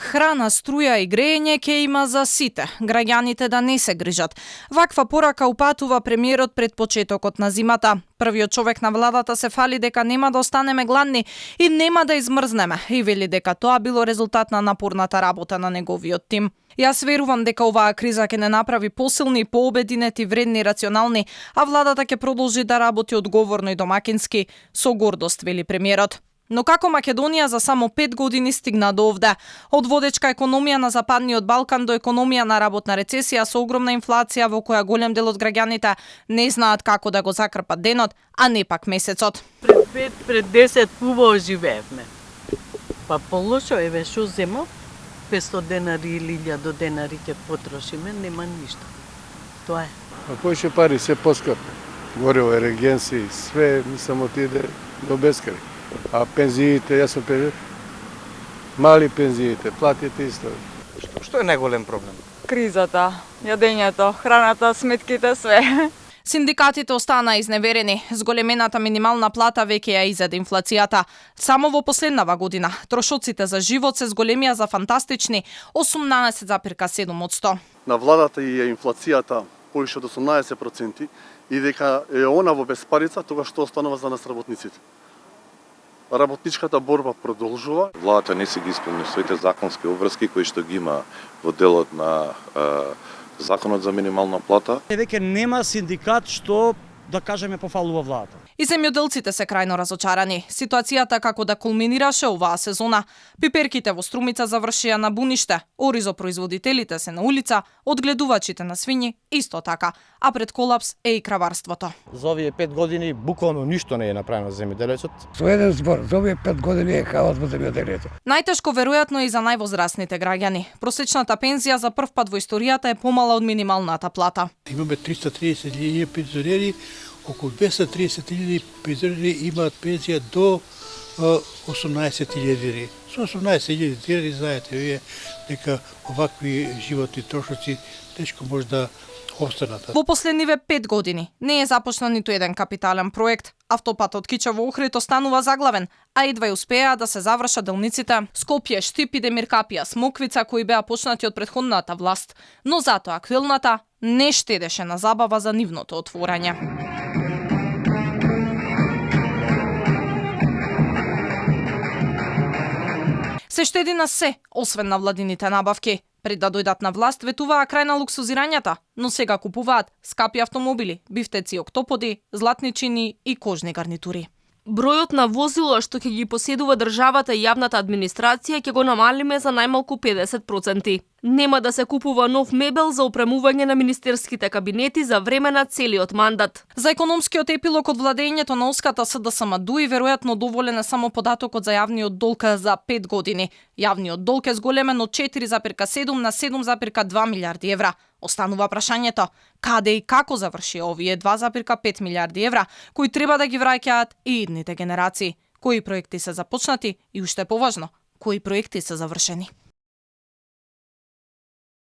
Храна, струја и грејење ќе има за сите, граѓаните да не се грижат. Ваква порака упатува премиерот пред почетокот на зимата. Првиот човек на владата се фали дека нема да останеме гладни и нема да измрзнеме и вели дека тоа било резултат на напорната работа на неговиот тим. Јас верувам дека оваа криза ќе не направи посилни, пообединети, вредни, рационални, а владата ќе продолжи да работи одговорно и домакински, со гордост, вели премиерот. Но како Македонија за само 5 години стигна до овде? Од водечка економија на Западниот Балкан до економија на работна рецесија со огромна инфлација во која голем дел од граѓаните не знаат како да го закрпат денот, а не пак месецот. Пред 10 убаво живеевме. Па полошо, еве што земав, 500 денари или 1000 денари ќе потрошиме, нема ништо. Тоа е. А поише пари, се поскапи. Гориво, регенси, све, мислам, отиде до бескрај. А пензиите, јас сум пензиите, мали пензиите, платите исто. Што е најголем проблем? Кризата, јадењето, храната, сметките, све. Синдикатите останаа изневерени. Зголемената минимална плата веќе ја изеде инфлацијата. Само во последнава година трошоците за живот се зголемија за фантастични 18,7%. На владата и инфлацијата повише од 18% и дека е она во безпарица, тогаш што останува за нас работниците. Работничката борба продолжува. Владата не се ги исполни своите законски обврски кои што ги има во делот на законот за минимална плата. Веќе нема синдикат што да кажеме пофалува владата. И земјоделците се крајно разочарани. Ситуацијата како да кулминираше оваа сезона. Пиперките во Струмица завршија на буниште, оризопроизводителите се на улица, одгледувачите на свињи исто така, а пред колапс е и краварството. За овие 5 години буквално ништо не е направено за земјоделецот. Со еден збор, за овие 5 години е хаос во земјоделието. Најтешко веројатно и за највозрастните граѓани. Просечната пензија за прв пат во историјата е помала од минималната плата. Имаме 330.000 пензионери, околу 230.000 пензионери имаат пензија до 18.000 динари. Со 18.000 динари знаете вие дека овакви животни трошоци тешко може да обстанат. Во последниве 5 години не е започнал ниту еден капитален проект. Автопатот Кичево Охрид останува заглавен, а едва и успеа да се завршат делниците Скопје, Штип и Демиркапија, Смоквица кои беа почнати од претходната власт, но затоа актуелната не штедеше на забава за нивното отворање. Се штеди на се, освен на владините набавки. Пред да дојдат на власт, ветуваа крај на луксузирањата, но сега купуваат скапи автомобили, бифтеци, октоподи, златни чини и кожни гарнитури. Бројот на возила што ќе ги поседува државата и јавната администрација ќе го намалиме за најмалку 50%. Нема да се купува нов мебел за опремување на министерските кабинети за време на целиот мандат. За економскиот епилог од владењето на Оската СДСМ дуи веројатно доволен е само податокот за јавниот долг за 5 години. Јавниот долг е зголемен од 4,7 на 7,2 милиарди евра. Останува прашањето, каде и како заврши овие 2,5 милиарди евра, кои треба да ги враќаат и идните генерации. Кои проекти се започнати и уште поважно, кои проекти се завршени.